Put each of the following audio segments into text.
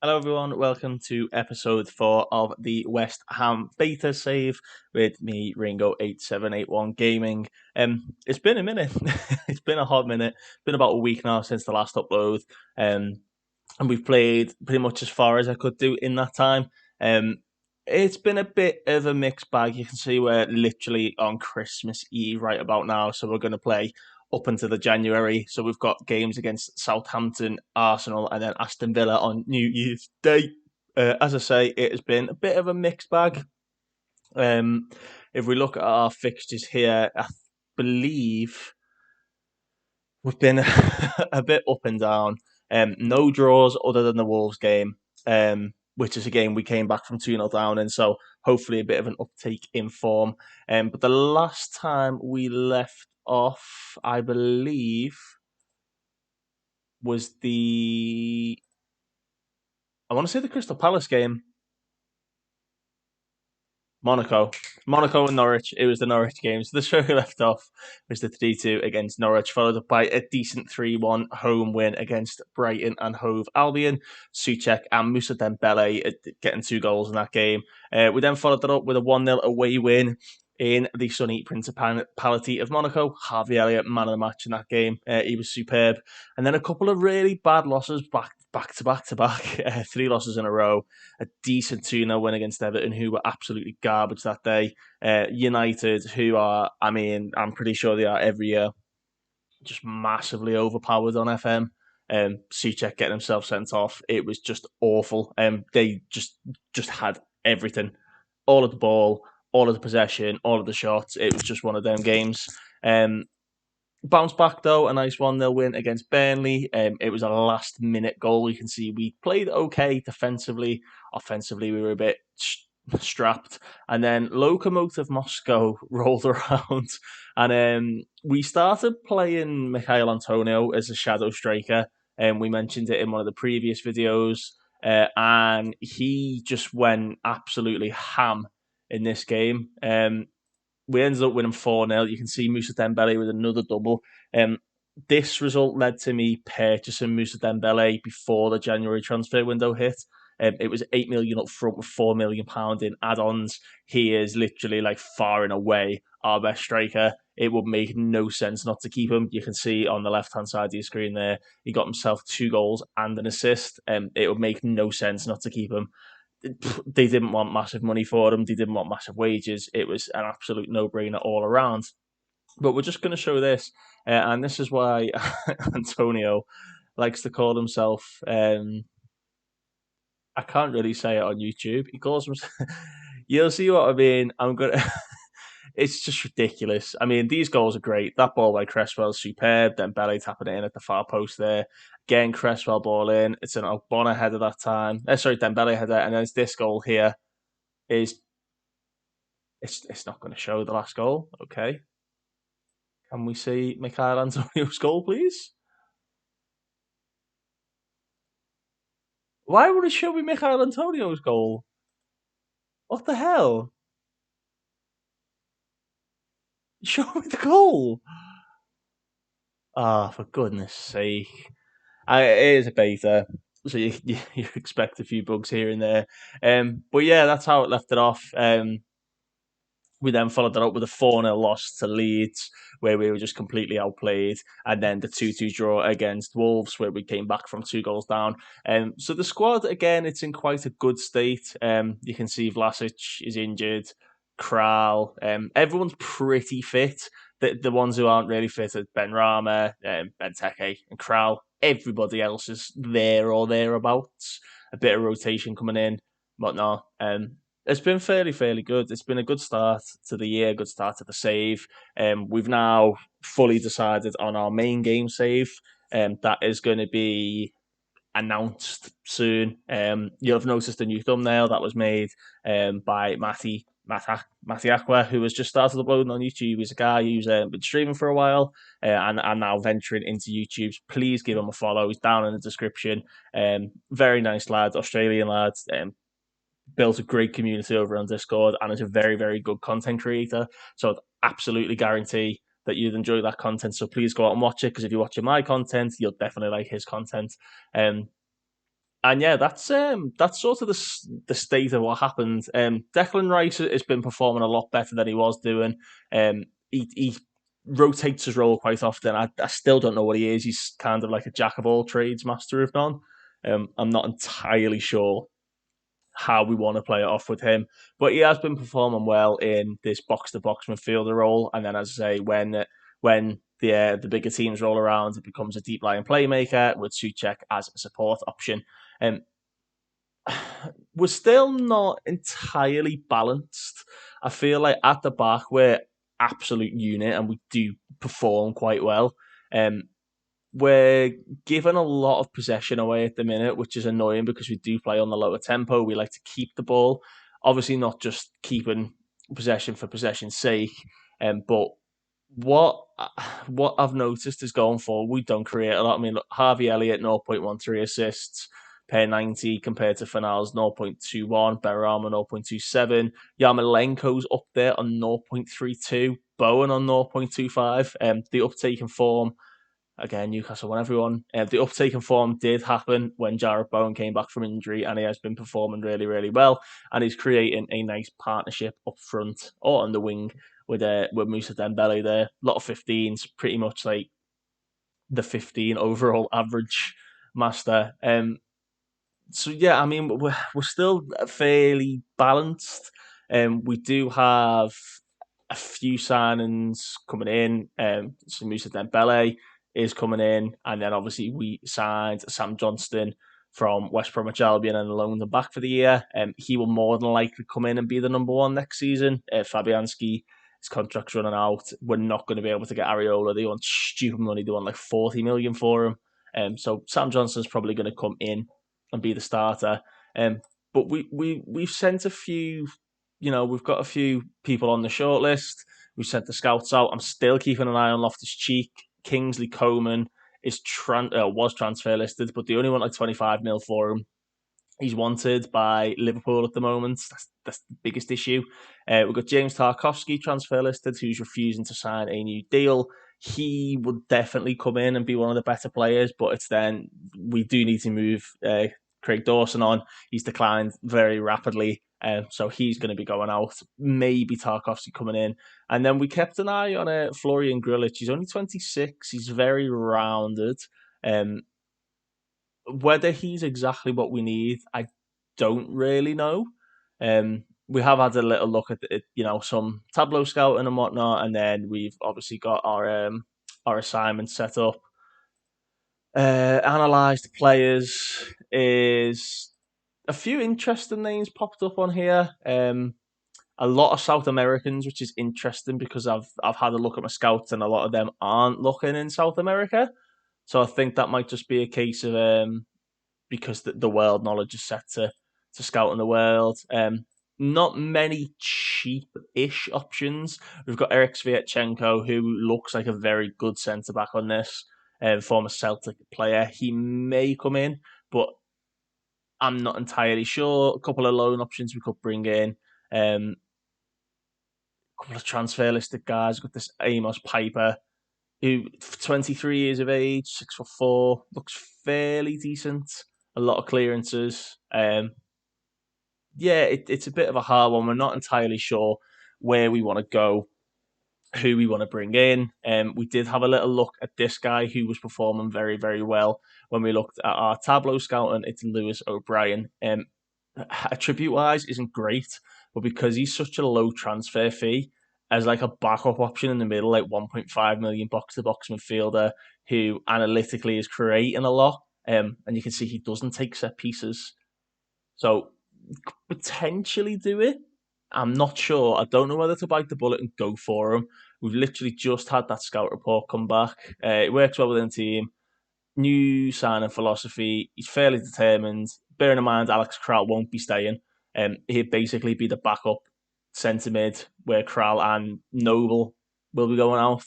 Hello, everyone. Welcome to episode 4 of the West Ham beta save with me, Ringo8781 Gaming. It's been a minute. It's been a hot minute. It's been about a week now since the last upload. And we've played pretty much as far as I could do in that time. Um, it's been a bit of a mixed bag. You can see we're literally on Christmas Eve right about now, so we're going to play up into the January. So we've got games against Southampton, Arsenal, and then Aston Villa on New Year's Day. As I say, it has been a bit of a mixed bag. Um, if we look at our fixtures here, I believe we've been a bit up and down. No draws other than the Wolves game, which is a game we came back from 2-0 down and so hopefully a bit of an uptake in form. But the last time we left off, I believe, was I want to say the Crystal Palace game. Monaco and Norwich. It was the Norwich game. So the show we left off was the 3-2 against Norwich, followed up by a decent 3-1 home win against Brighton and Hove Albion. Souček and Moussa Dembele getting 2 goals in that game. We then followed that up with a 1-0 away win in the sunny Principality of Monaco. Harvey Elliott, man of the match in that game. He was superb. And then a couple of really bad losses back to back. 3 losses in a row. A decent 2-0 win against Everton, who were absolutely garbage that day. United, who are, I'm pretty sure they are every year, just massively overpowered on FM. Souček getting himself sent off. It was just awful. They just had everything. All of the ball, all of the possession, all of the shots. It was just one of them games. Bounce back though, a nice 1-0 win against Burnley. It was a last minute goal. You can see we played okay defensively. Offensively, we were a bit strapped. And then Lokomotiv Moscow rolled around and we started playing Mikhail Antonio as a shadow striker. And we mentioned it in one of the previous videos. And he just went absolutely ham in this game. We ended up winning 4-0. You can see Moussa Dembele with another double. This result led to me purchasing Moussa Dembele before the January transfer window hit. It was 8 million up front with £4 million in add-ons. He is literally like far and away our best striker. It would make no sense not to keep him. You can see on the left-hand side of your screen there, he got himself 2 goals and an assist. It would make no sense not to keep him. They didn't want massive money for him. They didn't want massive wages. It was an absolute no-brainer all around. But we're just going to show this, and this is why Antonio likes to call himself. I can't really say it on YouTube. He calls himself. You'll see what I mean. I'm gonna. It's just ridiculous. I mean, these goals are great. That ball by Cresswell is superb. Then Belly tapping it in at the far post there. Again, Cresswell ball in. It's an Ogbonna header that time. Sorry, Dembele header. And then this goal here is it's not going to show the last goal. Okay. Can we see Mikhail Antonio's goal, please? Why would it show me Mikhail Antonio's goal? What the hell? Show me the goal. Ah, for goodness sake. It is a beta, so you expect a few bugs here and there. But yeah, that's how it left it off. We then followed that up with a 4-0 loss to Leeds, where we were just completely outplayed, and then the 2-2 draw against Wolves, where we came back from 2 goals down. So the squad, again, it's in quite a good state. You can see Vlasic is injured, Kral, everyone's pretty fit. The ones who aren't really fit are Ben Rama, Benteke, and Kral. Everybody else is there or thereabouts. A bit of rotation coming in, whatnot. It's been fairly good. It's been a good start to the year, good start to the save. We've now fully decided on our main game save. That is going to be announced soon. You'll have noticed a new thumbnail that was made by Matty Aqua, who has just started uploading on YouTube. He's a guy who's been streaming for a while and now venturing into YouTube. Please give him a follow. He's down in the description. Very nice lad, Australian lad. Built a great community over on Discord and is a very good content creator. So I'd absolutely guarantee that you'd enjoy that content. So please go out and watch it, because if you're watching my content, you'll definitely like his content. And yeah, that's sort of the state of what happened. Declan Rice has been performing a lot better than he was doing. He rotates his role quite often. I still don't know what he is. He's kind of like a jack of all trades, master of none. I'm not entirely sure how we want to play it off with him, but he has been performing well in this box to box midfielder role. And then, as I say, when the bigger teams roll around, it becomes a deep lying playmaker with Suchek as a support option. Um, we're still not entirely balanced. I feel like at the back we're absolute unit and we do perform quite well. Um, we're giving a lot of possession away at the minute, which is annoying because we do play on the lower tempo. We like to keep the ball, obviously not just keeping possession for possession's sake, but what what I've noticed is going forward, we don't create a lot. I mean, look, Harvey Elliott, 0.13 assists per 90 compared to Fanal's 0.21, Berama 0.27, Yarmolenko's up there on 0.32, Bowen on 0.25. The uptake in form, again, Newcastle won everyone. The uptake in form did happen when Jarrett Bowen came back from injury, and he has been performing really, really well. And he's creating a nice partnership up front or on the wing with Musa Dembele there. A lot of 15s, pretty much like the 15 overall average master. So yeah, I mean we're still fairly balanced. We do have a few signings coming in. So Musa Dembele is coming in, and then obviously we signed Sam Johnston from West Bromwich Albion and loaned him back for the year. He will more than likely come in and be the number one next season. Fabianski, his contract's running out. We're not going to be able to get Areola. They want stupid money. They want like 40 million for him. So Sam Johnston's probably going to come in and be the starter. But we've sent a few, we've got a few people on the shortlist. We've sent the scouts out. I'm still keeping an eye on Loftus Cheek. Kingsley Coman was transfer listed, but they only want like 25 mil for him. He's wanted by Liverpool at the moment. That's the biggest issue. We've got James Tarkowski transfer listed, who's refusing to sign a new deal. He would definitely come in and be one of the better players, but it's then we do need to move Craig Dawson on. He's declined very rapidly, so he's going to be going out. Maybe Tarkowski coming in. And then we kept an eye on Florian Grillitsch. He's only 26. He's very rounded. Um, whether he's exactly what we need, I don't really know. We have had a little look at some tableau scouting and whatnot, and then we've obviously got our assignment set up. Analyze the players is a few interesting names popped up on here. A lot of South Americans, which is interesting because I've had a look at my scouts and a lot of them aren't looking in South America. So I think that might just be a case of because the world knowledge is set to scout in the world. Not many cheap-ish options. We've got Eric Sviatchenko, who looks like a very good centre back on this, former Celtic player. He may come in, but I'm not entirely sure. A couple of loan options we could bring in. A couple of transfer listed guys. We've got this Amos Piper, who 23 years of age, 6'4", looks fairly decent. A lot of clearances. It's a bit of a hard one. We're not entirely sure where we want to go, who we want to bring in. We did have a little look at this guy who was performing very, very well when we looked at our tableau scouting. It's Lewis O'Brien. Attribute wise isn't great, but because he's such a low transfer fee, as like a backup option in the middle, like 1.5 million box to box midfielder who analytically is creating a lot. And you can see he doesn't take set pieces. So potentially do it. I'm not sure. I don't know whether to bite the bullet and go for him. We've literally just had that scout report come back. It works well within the team. New signing philosophy. He's fairly determined. Bearing in mind, Alex Kral won't be staying. He'd basically be the backup centre mid where Kral and Noble will be going out.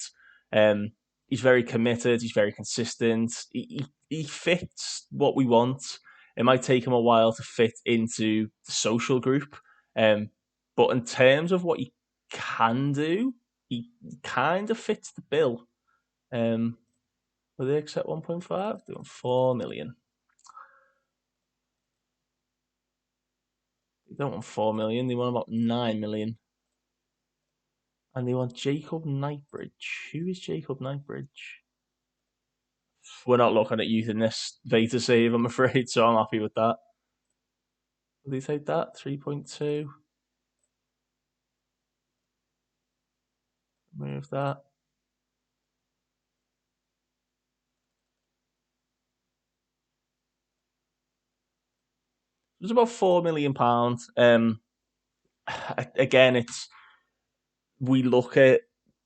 He's very committed. He's very consistent. He fits what we want. It might take him a while to fit into the social group. But in terms of what he can do, he kind of fits the bill. Will they accept 1.5? Doing 4 million. They don't want 4 million. They want about 9 million. And they want Jacob Nightbridge. Who is Jacob Nightbridge? We're not looking at using this Veta save, I'm afraid, so I'm happy with that. Will they take that? 3.2. Move that. It was about £4 million. Again, it's we look at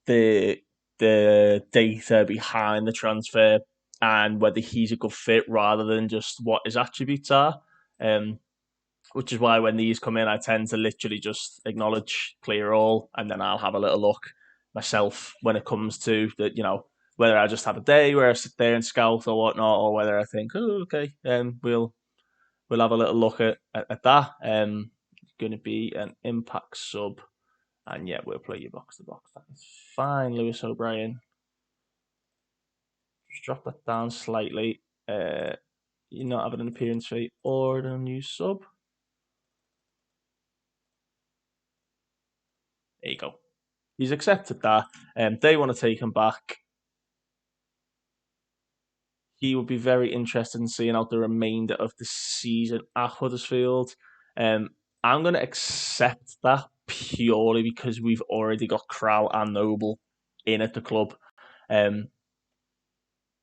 the data behind the transfer and whether he's a good fit rather than just what his attributes are. Which is why when these come in, I tend to literally just acknowledge clear all, and then I'll have a little look myself when it comes to that. Whether I just have a day where I sit there and scout or whatnot, or whether I think, oh, okay, we'll have a little look at that. Going to be an impact sub, and yeah, we'll play you box to box. That's fine, Lewis O'Brien. Just drop that down slightly. You're not having an appearance fee or a new sub. There you go. He's accepted that. They want to take him back. He would be very interested in seeing out the remainder of the season at Huddersfield. I'm going to accept that purely because we've already got Kral and Noble in at the club. But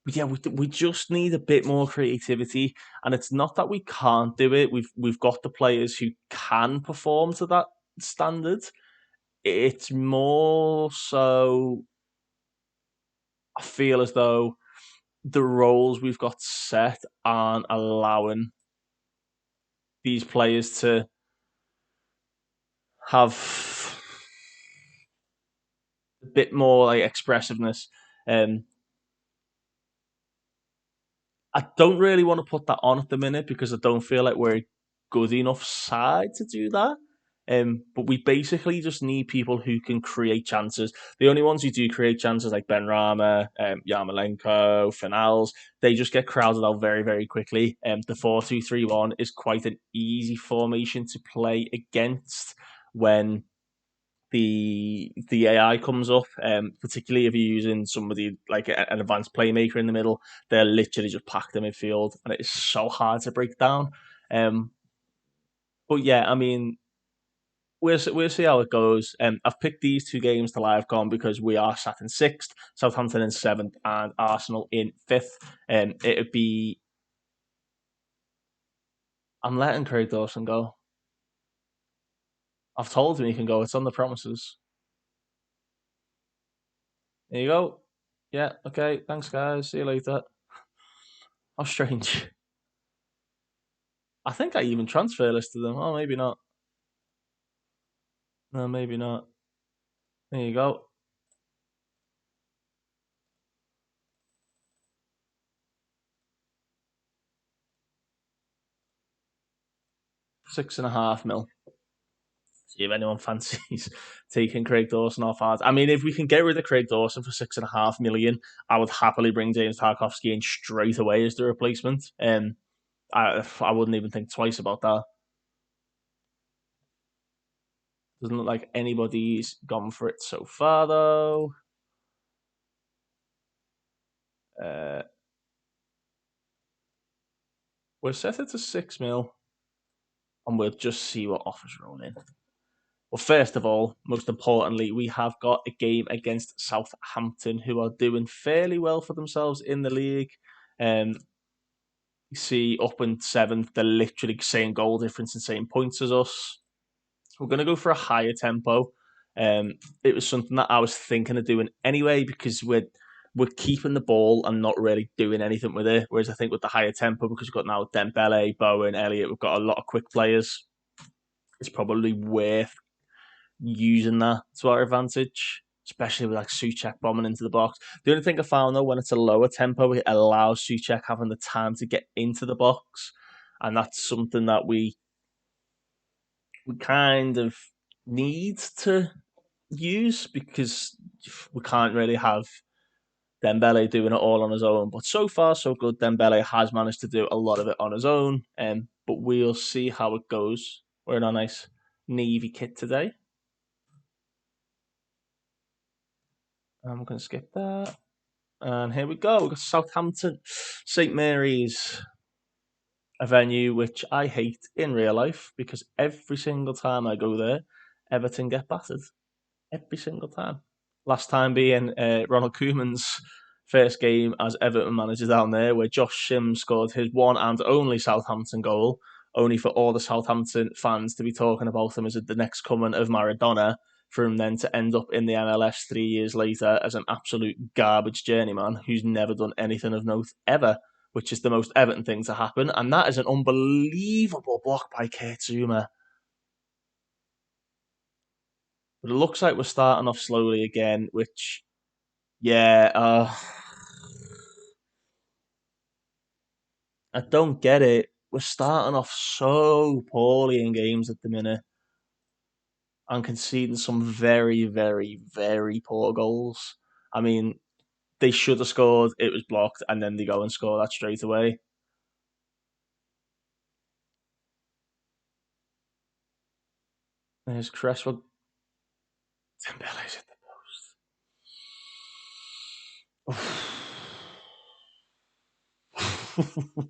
yeah, we just need a bit more creativity, and it's not that we can't do it. We've got the players who can perform to that standard. It's more so I feel as though the roles we've got set aren't allowing these players to have a bit more like expressiveness. I don't really want to put that on at the minute because I don't feel like we're a good enough side to do that. But we basically just need people who can create chances. The only ones who do create chances, like Ben Rama, Yarmolenko, Finals, they just get crowded out very, very quickly. The 4-2-3-1 is quite an easy formation to play against when the AI comes up, particularly if you're using somebody like an advanced playmaker in the middle. They're literally just packed in midfield, and it's so hard to break down. But yeah, I mean, we'll see how it goes. I've picked these two games to live com because we are sat in sixth, Southampton in seventh, and Arsenal in fifth. It'd be I'm letting Craig Dawson go. I've told him he can go. It's on the promises. There you go. Yeah, okay. Thanks, guys. See you later. How strange. I think I even transfer listed them. Oh, maybe not. No, maybe not. There you go. £6.5 million. See if anyone fancies taking Craig Dawson off ours. I mean, if we can get rid of Craig Dawson for £6.5 million, I would happily bring James Tarkowski in straight away as the replacement. I wouldn't even think twice about that. Doesn't look like anybody's gone for it so far, though. We'll set it to 6 mil, and we'll just see what offers roll in. Well, first of all, most importantly, we have got a game against Southampton, who are doing fairly well for themselves in the league. You see, up in seventh, they're literally same goal difference and same points as us. We're going to go for a higher tempo. It was something that I was thinking of doing anyway because we're keeping the ball and not really doing anything with it. Whereas I think with the higher tempo, because we've got now Dembele, Bowen, Elliott, we've got a lot of quick players. It's probably worth using that to our advantage, especially with like Souček bombing into the box. The only thing I found though, when it's a lower tempo, it allows Souček having the time to get into the box, and that's something that we kind of need to use because we can't really have Dembele doing it all on his own. But so far, so good. Dembele has managed to do a lot of it on his own, but we'll see how it goes. We're in our nice navy kit today. I'm going to skip that. And here we go. We've got Southampton, St Mary's, a venue which I hate in real life because every single time I go there, Everton get battered. Every single time. Last time being Ronald Koeman's first game as Everton manager down there, where Josh Sims scored his one and only Southampton goal, only for all the Southampton fans to be talking about him as the next coming of Maradona, for him then to end up in the MLS 3 years later as an absolute garbage journeyman who's never done anything of note ever, which is the most Everton thing to happen. And that is an unbelievable block by Kurt Zouma. But it looks like we're starting off slowly again, which, yeah, I don't get it. We're starting off so poorly in games at the minute and conceding some very, very, very poor goals. I mean, they should have scored, it was blocked, and then they go and score that straight away. There's Cresswell. Dembele's hit the post.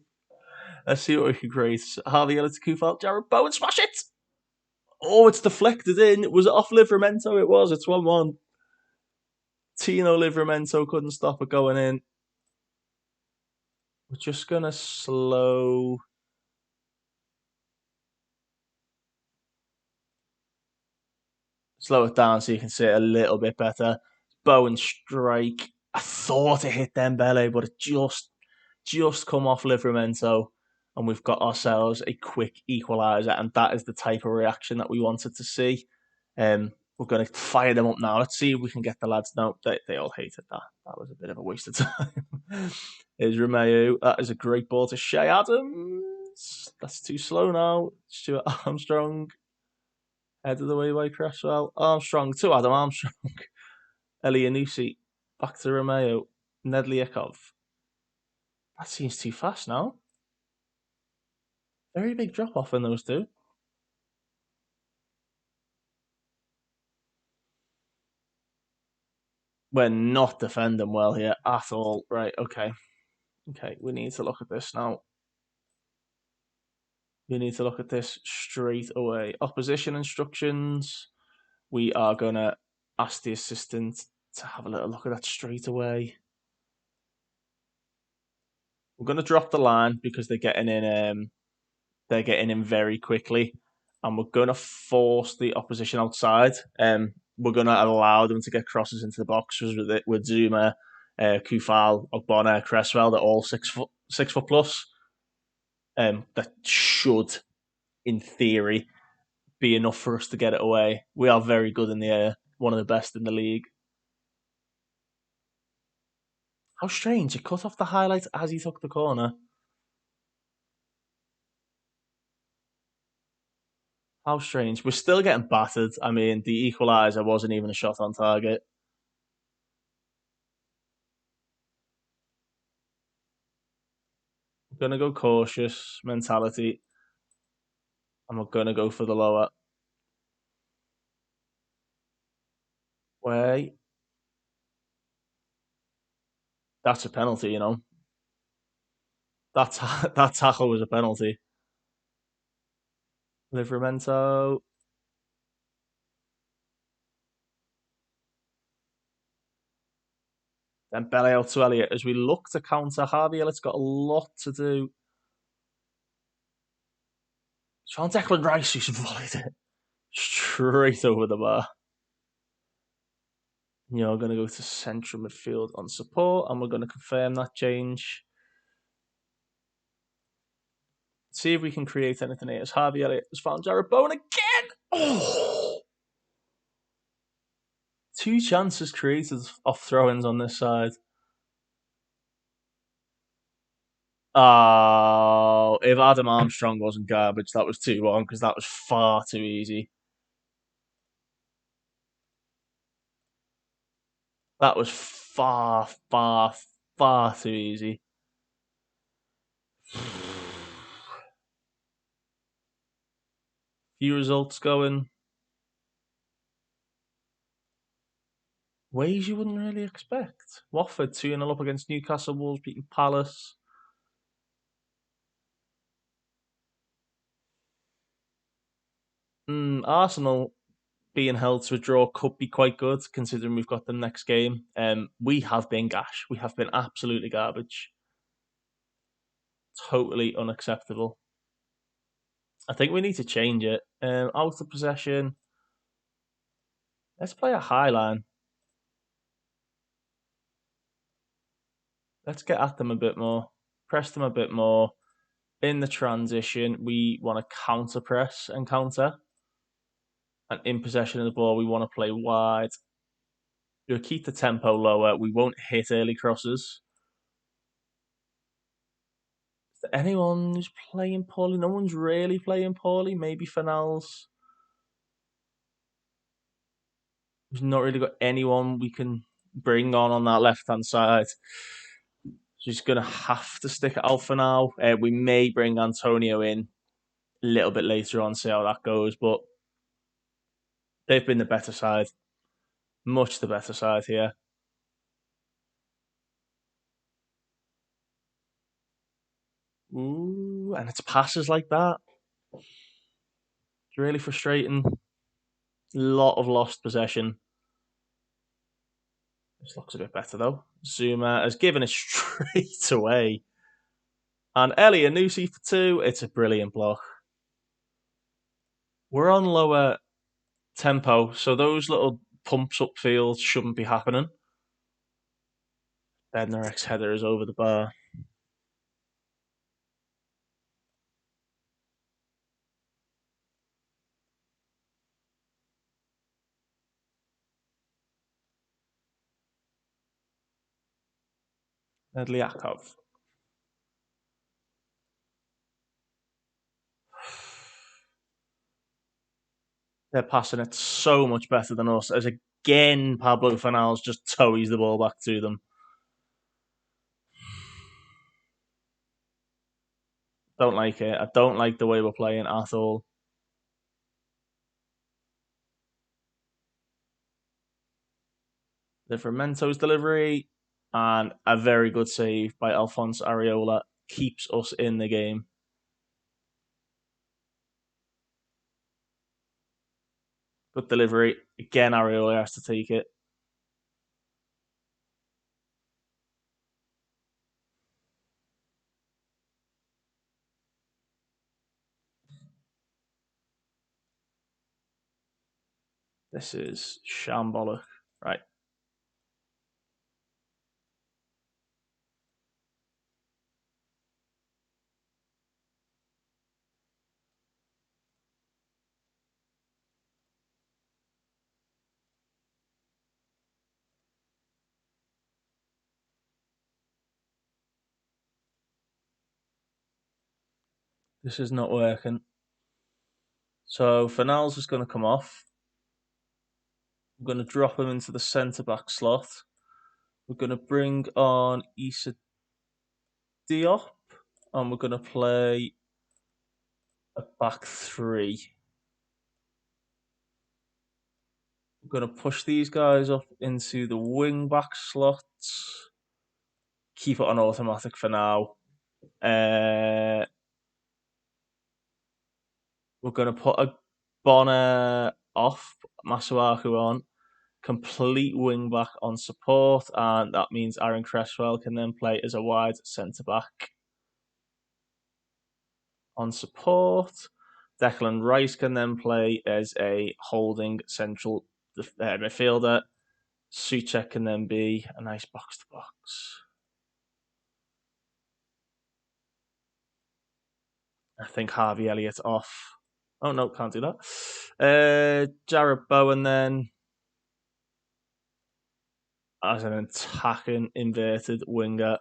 Let's see what we can create. Harvey Elliott to Kufal. Jared Bowen, smash it! Oh, it's deflected in. Was it off Livramento? It was. It's 1-1. Tino Livramento couldn't stop it going in. We're just going to slow it down so you can see it a little bit better. Bowen strike. I thought it hit Dembele, but it just come off Livramento, and we've got ourselves a quick equaliser, and that is the type of reaction that we wanted to see. We're going to fire them up now. Let's see if we can get the lads. No, they all hated that. That was a bit of a waste of time. Here's Romeo. That is a great ball to Shea Adams. That's too slow now. Stuart Armstrong. Headed away by Cresswell. Armstrong to Adam Armstrong. Elianusi. Back to Romeo. Nedliakov. That seems too fast now. Very big drop off in those two. We're not defending well here at all. Right, okay. Okay, we need to look at this now. We need to look at this straight away. Opposition instructions. We are going to ask the assistant to have a little look at that straight away. We're going to drop the line because they're getting in. They're getting in very quickly, and we're going to force the opposition outside. We're going to allow them to get crosses into the box with Zouma, Kufal, Ogbonna, Cresswell. They're all 6 foot plus. That should, in theory, be enough for us to get it away. We are very good in the air, one of the best in the league. How strange! He cut off the highlights as he took the corner. How strange. We're still getting battered. I mean, the equaliser wasn't even a shot on target. We're going to go cautious mentality. And we're going to go for the lower. Way. That's a penalty, you know. That tackle was a penalty. Livramento. Then Belly out to Elliott as we look to counter. Harvey Elliott's got a lot to do. Sean Declan Rice who's volleyed it straight over the bar. You're going to go to central midfield on support, and we're going to confirm that change. See if we can create anything here. As Harvey Elliott has found Jared Bowen again. Oh! 2 chances created off throw-ins on this side. Oh, if Adam Armstrong wasn't garbage, that was 2-1 because that was far too easy. That was far, far, far too easy. Few results going ways you wouldn't really expect. Watford 2-0 up against Newcastle, Wolves beating Palace. Arsenal being held to a draw could be quite good considering we've got the next game. We have been gash. We have been absolutely garbage. Totally unacceptable. I think we need to change it. Out of possession. Let's play a high line. Let's get at them a bit more. Press them a bit more. In the transition, we want to counter press and counter. And in possession of the ball, we want to play wide. We'll keep the tempo lower. We won't hit early crosses. Is there anyone who's playing poorly? No one's really playing poorly. Maybe Fanals. We've not really got anyone we can bring on that left-hand side. So he's going to have to stick it out for now. We may bring Antonio in a little bit later on, see how that goes. But they've been the better side. Much the better side here. Ooh, and it's passes like that. It's really frustrating. A lot of lost possession. This looks a bit better though. Zuma has given it straight away. And Ellie Anusi for 2. It's a brilliant block. We're on lower tempo, so those little pumps upfield shouldn't be happening. Bednarek's header is over the bar. Nedliakov. They're passing it so much better than us. As again, Pablo Fanals just towies the ball back to them. Don't like it. I don't like the way we're playing at all. Livramento's delivery and a very good save by Alphonse Areola keeps us in the game. Good delivery. Again, Areola has to take it. This is shambolic. Right. This is not working. So Fanal's is going to come off. We're going to drop him into the centre back slot. We're going to bring on Issa Diop, and we're going to play a back 3. We're going to push these guys up into the wing back slots. Keep it on automatic for now. We're going to put a Bonner off, Masuaku on, complete wing back on support, and that means Aaron Cresswell can then play as a wide centre back on support. Declan Rice can then play as a holding central midfielder. Suchek can then be a nice box to box. I think Harvey Elliott off. Oh no, can't do that. Jared Bowen then as an attacking inverted winger.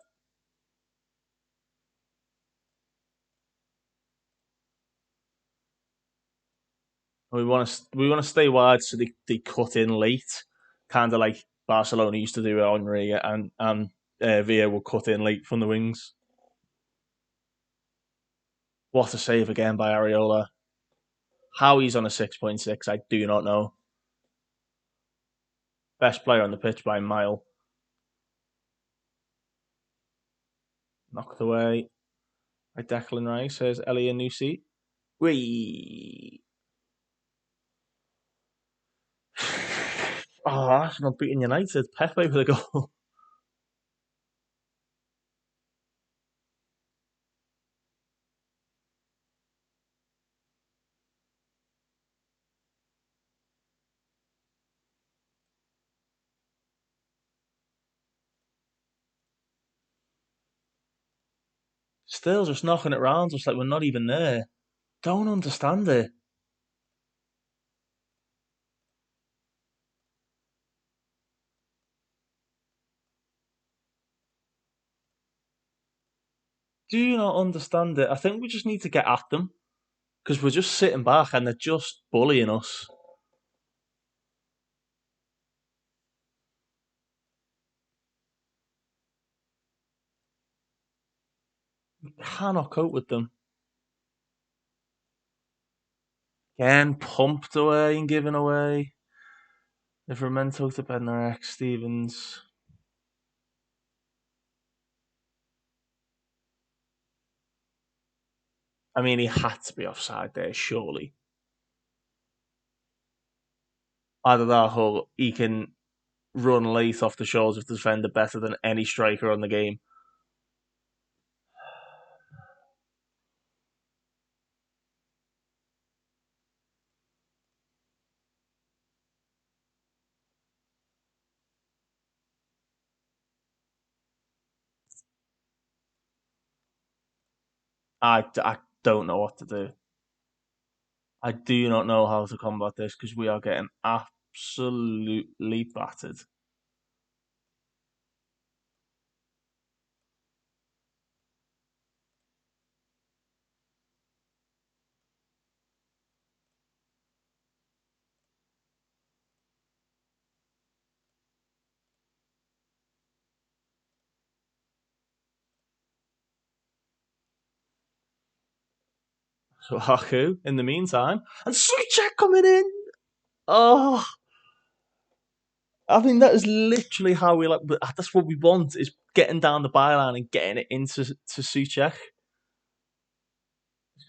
We want to stay wide so they cut in late, kind of like Barcelona used to do with Henry and Villa will cut in late from the wings. What a save again by Areola. How he's on a 6.6, I do not know. Best player on the pitch by a mile. Knocked away by Declan Rice. Says Ellie a new seat. Wee. Oh, Arsenal beating United. Pepe with a goal. Still just knocking it round, just like we're not even there. Don't understand it. Do not understand it. I think we just need to get at them because we're just sitting back and they're just bullying us. Cannot cope with them. Again, pumped away and given away. Livramento to Bednarek, Stevens. I mean, he had to be offside there, surely. Either that or he can run late off the shoulders of the defender better than any striker on the game. I don't know what to do. I do not know how to combat this because we are getting absolutely battered. So Haku in the meantime, and Suchek coming in. Oh, I mean that is literally how we like. That's what we want is getting down the byline and getting it into Suchek.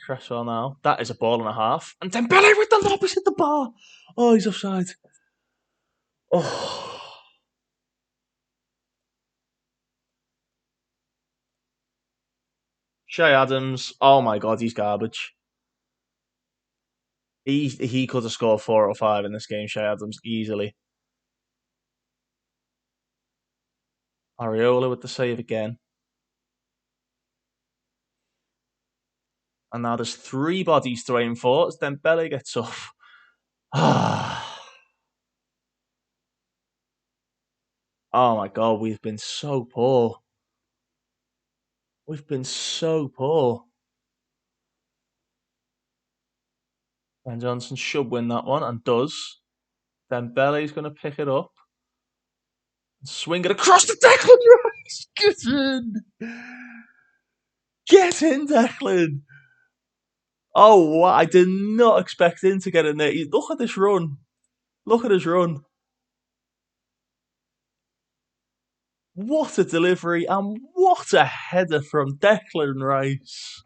Cresswell now. That is a ball and a half. And Dembele with the lob. He's hit the bar. Oh, he's offside. Oh. Shay Adams. Oh my god, he's garbage. He could have scored 4 or 5 in this game, Shay Adams, easily. Areola with the save again. And now there's 3 bodies to aim for as Dembele gets off. Oh my god, we've been so poor. We've been so poor. Ben Johnson should win that one and does. Dembele's going to pick it up. Swing it across the Declan Rice. Get in. Get in, Declan. Oh, wow. I did not expect him to get in there. Look at this run. Look at his run. What a delivery and what a header from Declan Rice.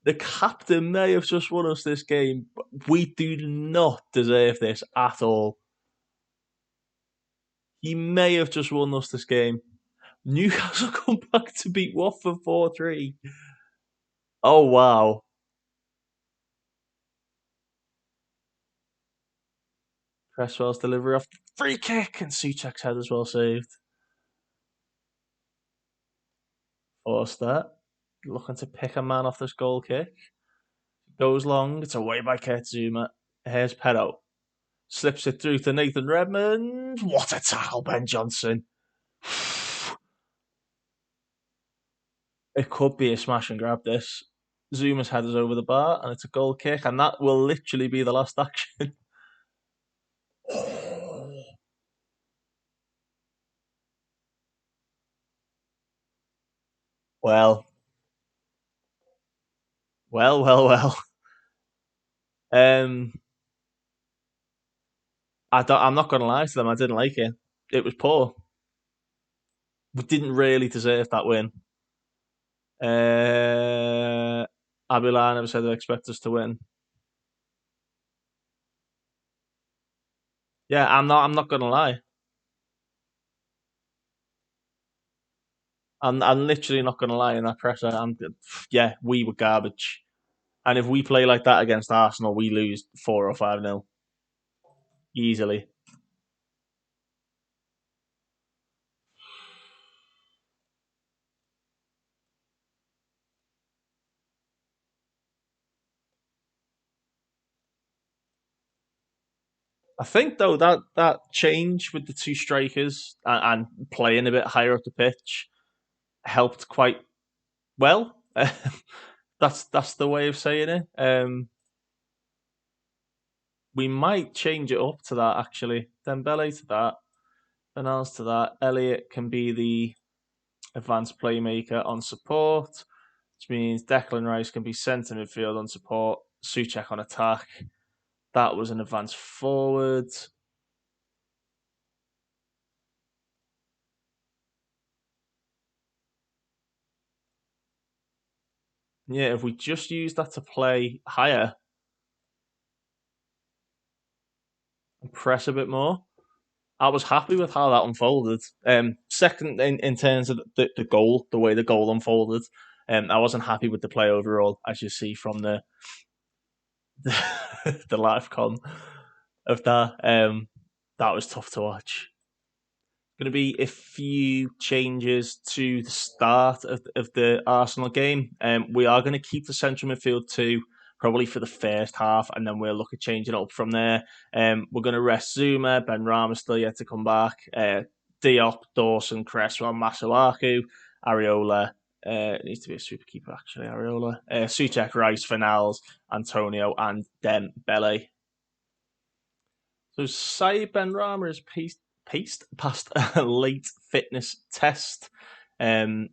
The captain may have just won us this game, but we do not deserve this at all. He may have just won us this game. Newcastle come back to beat Watford 4-3. Oh, wow. Cresswell's delivery off the free kick and Suchek's head as well saved. Forster looking to pick a man off this goal kick. Goes long. It's away by Kurtzuma. Here's Pedro. Slips it through to Nathan Redmond. What a tackle, Ben Johnson. It could be a smash and grab this. Zuma's head is over the bar and it's a goal kick, and that will literally be the last action. Well. Um, I'm not going to lie to them. I didn't like it. It was poor. We didn't really deserve that win. Abilene never said they expect us to win. Yeah, I'm not. I'm not going to lie. I'm literally not going to lie in that pressure. Yeah, we were garbage. And if we play like that against Arsenal, we lose 4 or 5-0 easily. I think though that change with the two strikers and playing a bit higher up the pitch helped quite well. That's the way of saying it. We might change it up to that actually. Dembele to that, Bernals to that. Elliot can be the advanced playmaker on support, which means Declan Rice can be centre midfield on support, Souček on attack. That was an advanced forward. Yeah, if we just use that to play higher and press a bit more, I was happy with how that unfolded. Second, in terms of the goal, the way the goal unfolded, I wasn't happy with the play overall, as you see from the live con of that. That was tough to watch. Going to be a few changes to the start of the Arsenal game. We are going to keep the central midfield two probably for the first half, and then we'll look at changing it up from there. We're going to rest Zuma, Ben Rama still yet to come back, Diop, Dawson, Cresswell, Masuaku, Areola. It needs to be a super keeper actually. Areola, Souček, Rice, Fernals, Antonio, and Dembele. So Saeed Ben Rama is passed a late fitness test. Um,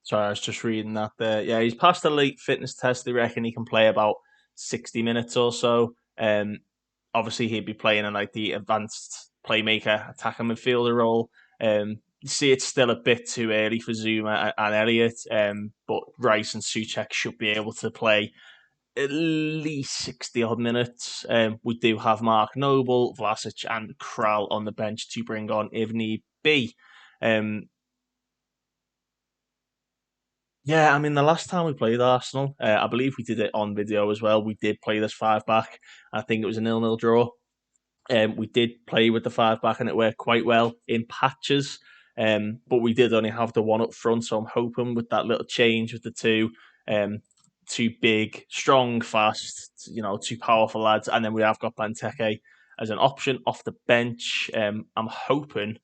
sorry, I was just reading that there. Yeah, he's passed a late fitness test. They reckon he can play about 60 minutes or so. Obviously, he'd be playing in like the advanced playmaker, attacker midfielder role. You see, it's still a bit too early for Zuma and Elliott, but Rice and Souček should be able to play at least 60 odd minutes. We do have Mark Noble, Vlasic, and Kral on the bench to bring on if need be. Um, yeah, I mean, the last time we played Arsenal, I believe we did it on video as well. We did play this five back. I think it was a 0-0 draw. We did play with the five back and it worked quite well in patches. But we did only have the one up front, so I'm hoping with that little change with the two big, strong, fast, two powerful lads, and then we have got Benteke as an option off the bench. I'm hoping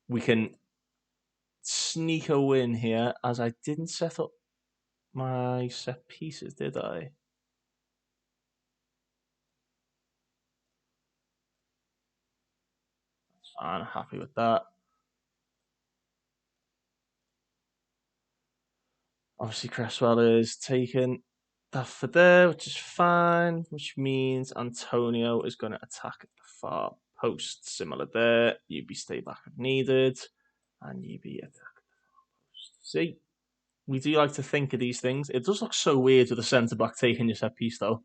we can sneak a win here, as I didn't set up my set pieces, did I? I'm happy with that. Obviously, Cresswell is taken that for there, which is fine, which means Antonio is going to attack at the far post. Similar there. UB stay back if needed, and UB attack at the far post. See, we do like to think of these things. It does look so weird with the centre back taking your set piece, though.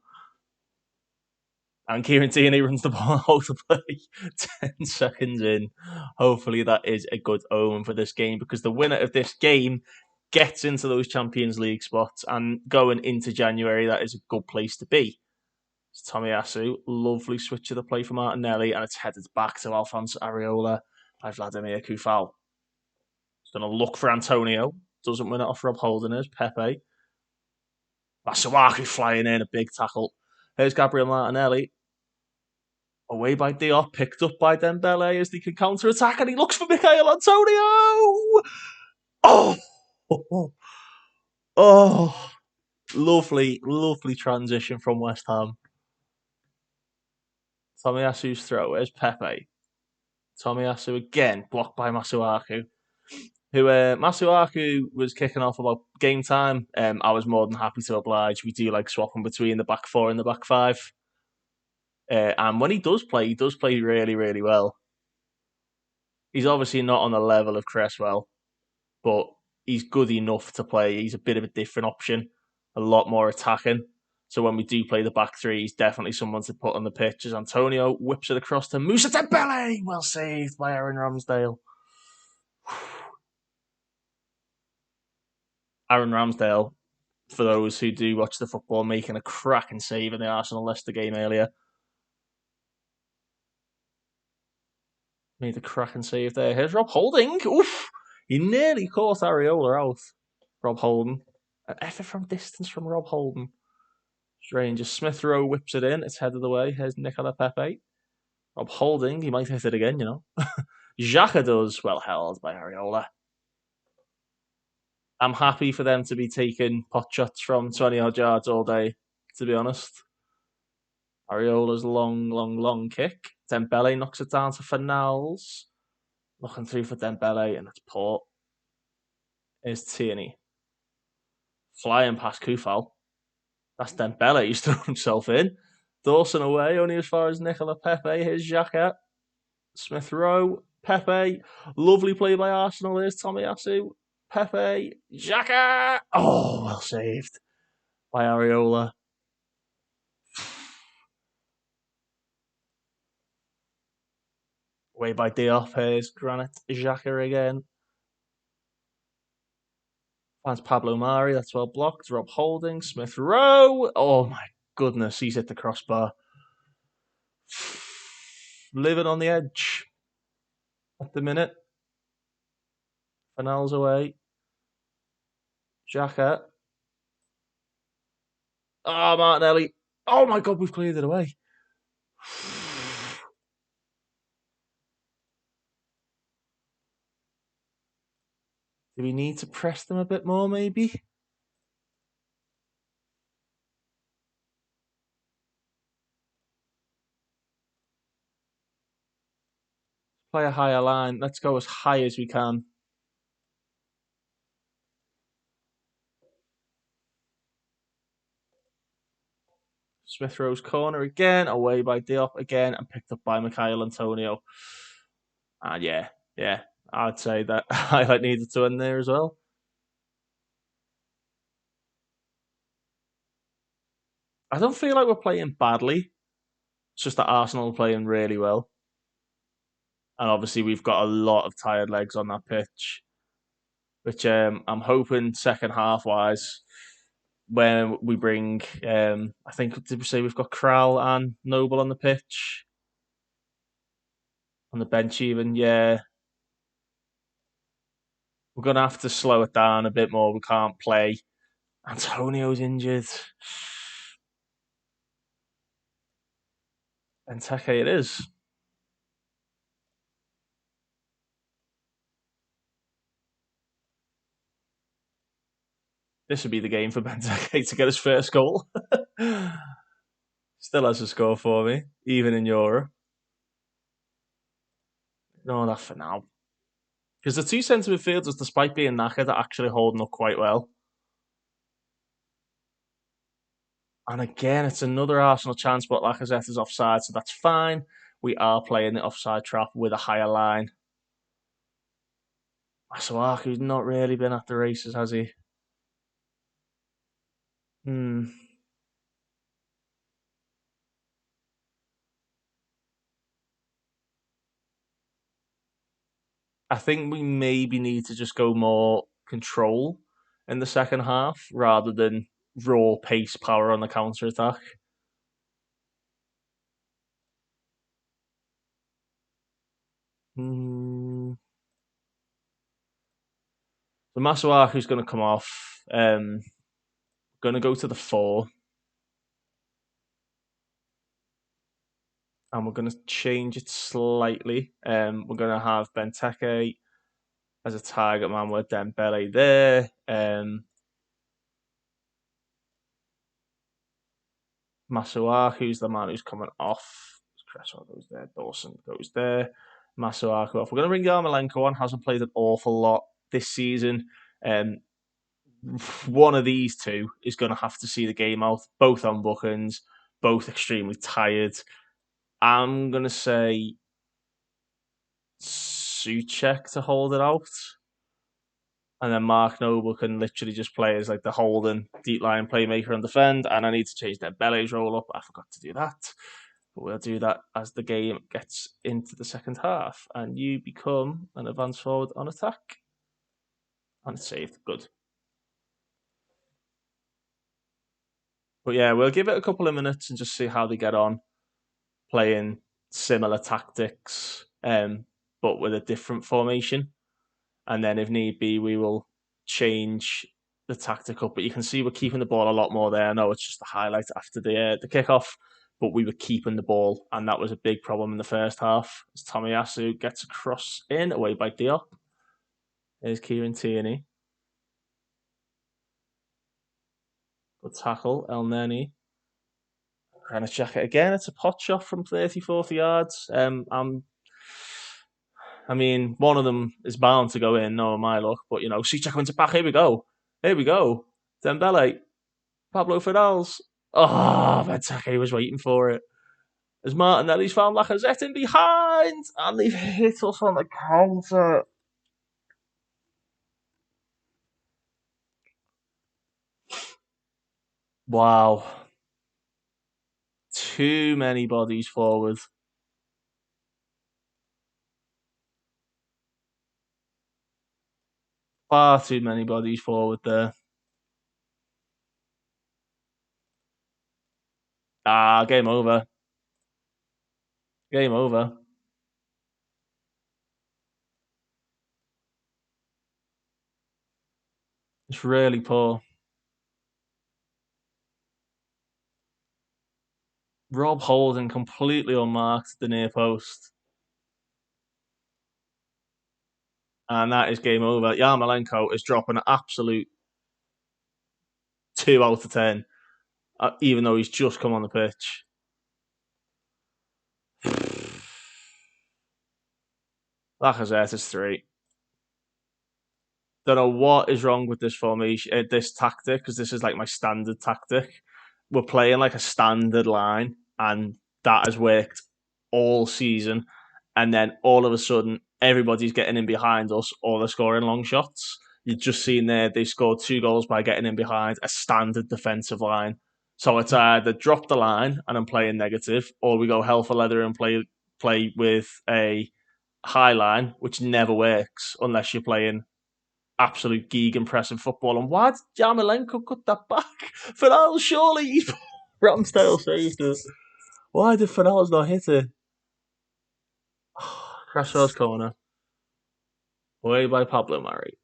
And Kieran Tierney runs the ball out of play 10 seconds in. Hopefully, that is a good omen for this game because the winner of this game gets into those Champions League spots. And going into January, that is a good place to be. It's Tomiyasu. Lovely switch of the play for Martinelli, and it's headed back to Alphonse Areola by Vladimir Kufal. He's going to look for Antonio. Doesn't win it off Rob Holderness. Pepe. Masuaku flying in, a big tackle. Here's Gabriel Martinelli. Away by Diop, picked up by Dembele as they can counter attack, and he looks for Michael Antonio. Oh, oh, oh, lovely, lovely transition from West Ham. Tomiyasu's throw. Where's Pepe? Tomiyasu again, blocked by Masuaku. who Masuaku was kicking off about game time. I was more than happy to oblige. We do like swapping between the back four and the back five. And when he does play really, really well. He's obviously not on the level of Cresswell, but he's good enough to play. He's a bit of a different option, a lot more attacking. So when we do play the back three, he's definitely someone to put on the pitch. As Antonio whips it across to Musa Dembele, well saved by Aaron Ramsdale. Aaron Ramsdale, for those who do watch the football, making a cracking save in the Arsenal-Leicester game earlier. Made a cracking save there. Here's Rob Holding. Oof! He nearly caught Areola out. Rob Holding. An effort from distance from Rob Holding. Strange. Smith Rowe whips it in. It's headed away. Here's Nicola Pepe. Rob Holding. He might hit it again, you know. Xhaka does. Well held by Areola. I'm happy for them to be taking pot shots from 20 odd yards all day, to be honest. Areola's long kick. Dembele knocks it down to Fornals. Looking through for Dembele, and it's poor. Here's Tierney. Flying past Kufal. That's Dembele. He's thrown himself in. Dawson away, only as far as Nicola Pepe. Here's Xhaka. Smith Rowe. Pepe. Lovely play by Arsenal. Here's Tomiyasu. Pepe. Xhaka. Oh, well saved by Areola. Away by Diop. Here's Granit Xhaka again. Finds Pablo Mari. That's well blocked. Rob Holding. Smith Rowe. Oh my goodness. He's hit the crossbar. Living on the edge at the minute. Fanel's away. Xhaka. Oh, Martinelli. Oh my God, we've cleared it away. Do we need to press them a bit more, maybe? Play a higher line. Let's go as high as we can. Smith Rowe's corner again, away by Diop again, and picked up by Mikhail Antonio. And yeah, I'd say that highlight needed to end there as well. I don't feel like we're playing badly. It's just that Arsenal are playing really well. And obviously we've got a lot of tired legs on that pitch, which I'm hoping second half wise, when we bring, I think, did we say we've got Kral and Noble on the pitch? On the bench even, yeah. We're going to have to slow it down a bit more. We can't play. Antonio's injured. Benteke it is. This would be the game for Benteke to get his first goal. Still has a score for me, even in Europe. No, that's for now. Because the two centre midfielders, despite being knackered, are actually holding up quite well. And again, it's another Arsenal chance, but Lacazette is offside, so that's fine. We are playing the offside trap with a higher line. Masuaku's not really been at the races, has he? I think we maybe need to just go more control in the second half rather than raw pace power on the counter attack. So Masuaku's going to come off. Going to go to the 4. And we're going to change it slightly. We're going to have Benteke as a target man with Dembele there. Masuaku's the man who's coming off. Cresswell goes there. Dawson goes there. Masuaku off. We're going to bring Yarmolenko on. Hasn't played an awful lot this season. One of these two is going to have to see the game out. Both on bookings, both extremely tired. I'm going to say Souček to hold it out. And then Mark Noble can literally just play as like the holding deep line playmaker and defend. And I need to change Dembele's roll up. I forgot to do that. But we'll do that as the game gets into the second half. And you become an advanced forward on attack. And it's saved. Good. But yeah, we'll give it a couple of minutes and just see how they get on playing similar tactics, but with a different formation. And then if need be, we will change the tactic up. But you can see we're keeping the ball a lot more there. I know it's just the highlight after the kickoff, but we were keeping the ball, and that was a big problem in the first half. As Tomiyasu gets a cross in, away by Diop. There's Kieran Tierney. Good tackle, El Neni. Trying to check it again. It's a pot shot from 30, 40 yards. I mean, one of them is bound to go in, no my luck. But, Souček wins it back. Here we go. Dembele. Pablo Fidal's. Oh, Benteke was waiting for it. As Martinelli's found Lacazette in behind. And they've hit us on the counter. Wow. Too many bodies forward. Far too many bodies forward there. Game over. Game over. It's really poor. Rob Holding completely unmarked at the near post. And that is game over. Yarmolenko is dropping an absolute 2 out of 10, even though he's just come on the pitch. Lacazette is 3. Don't know what is wrong with this formation, this tactic, because this is like my standard tactic. We're playing like a standard line, and that has worked all season. And then all of a sudden, everybody's getting in behind us, or they're scoring long shots. You've just seen there, they scored 2 goals by getting in behind a standard defensive line. So it's either drop the line and I'm playing negative, or we go hell for leather and play with a high line, which never works unless you're playing absolute gegenpressing football. And why did Yarmolenko cut that back? Fidel, surely Ramsdale saved it. Why did Fidel not hit it? Cresswell's corner. Away by Pablo Mari.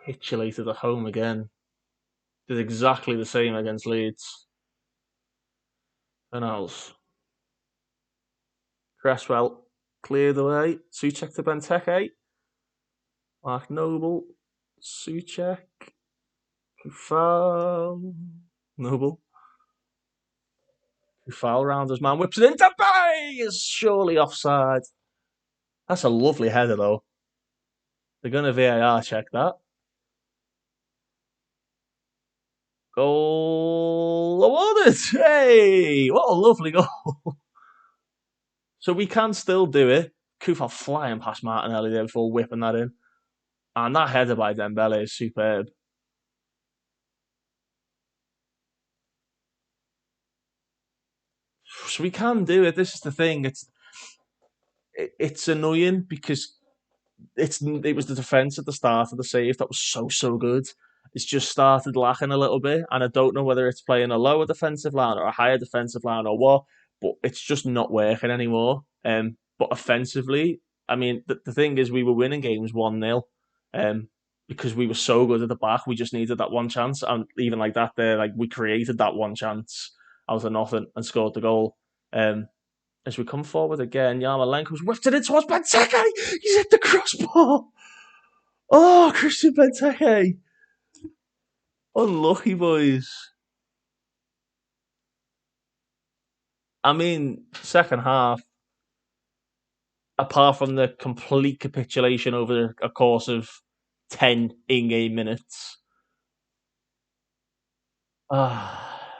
Capitulated at home again. Did exactly the same against Leeds. And else. Cresswell cleared away. Souček to Benteke. Mark Noble. Souček. Kufal. Noble. Kufal round his man. Whips it in. Dembele is surely offside. That's a lovely header, though. They're going to VAR check that. Goal awarded! Hey! What a lovely goal. So we can still do it. Kufal flying past Martinelli there before whipping that in. And that header by Dembele is superb. So we can do it. This is the thing. It's annoying because it was the defence at the start of the save that was so good. It's just started lacking a little bit, and I don't know whether it's playing a lower defensive line or a higher defensive line or what, but it's just not working anymore. But offensively, I mean, the thing is, we were winning games 1-0, because we were so good at the back. We just needed that one chance, and even like that, there, like we created that one chance out of nothing and scored the goal. As we come forward again, Yarmolenko's whipped it in towards Benteke. He's hit the crossbar. Oh, Christian Benteke. Unlucky, boys. I mean, second half, apart from the complete capitulation over a course of 10 in-game minutes. Ah,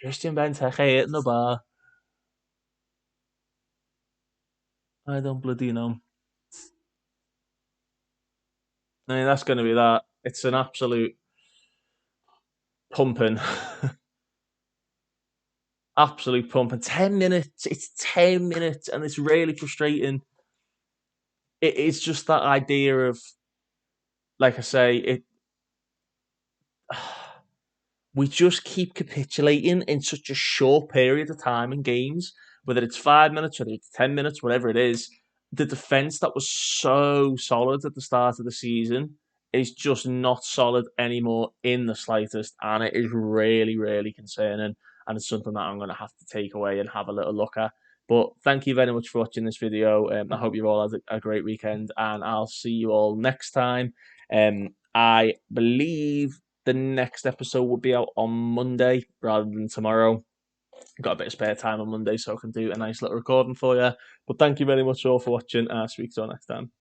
Christian Benteke hitting the bar. I don't bloody know. I mean, that's going to be that. It's an absolute pumping. Absolute pumping. 10 minutes. It's 10 minutes, and it's really frustrating. It's just that idea of, like I say, we just keep capitulating in such a short period of time in games, whether it's 5 minutes, whether it's 10 minutes, whatever it is. The defense that was so solid at the start of the season is just not solid anymore in the slightest. And it is really, really concerning. And it's something that I'm going to have to take away and have a little look at. But thank you very much for watching this video. I hope you all had a great weekend, and I'll see you all next time. I believe the next episode will be out on Monday rather than tomorrow. Got a bit of spare time on Monday, so I can do a nice little recording for you. But thank you very much all for watching, and I'll speak to you all next time.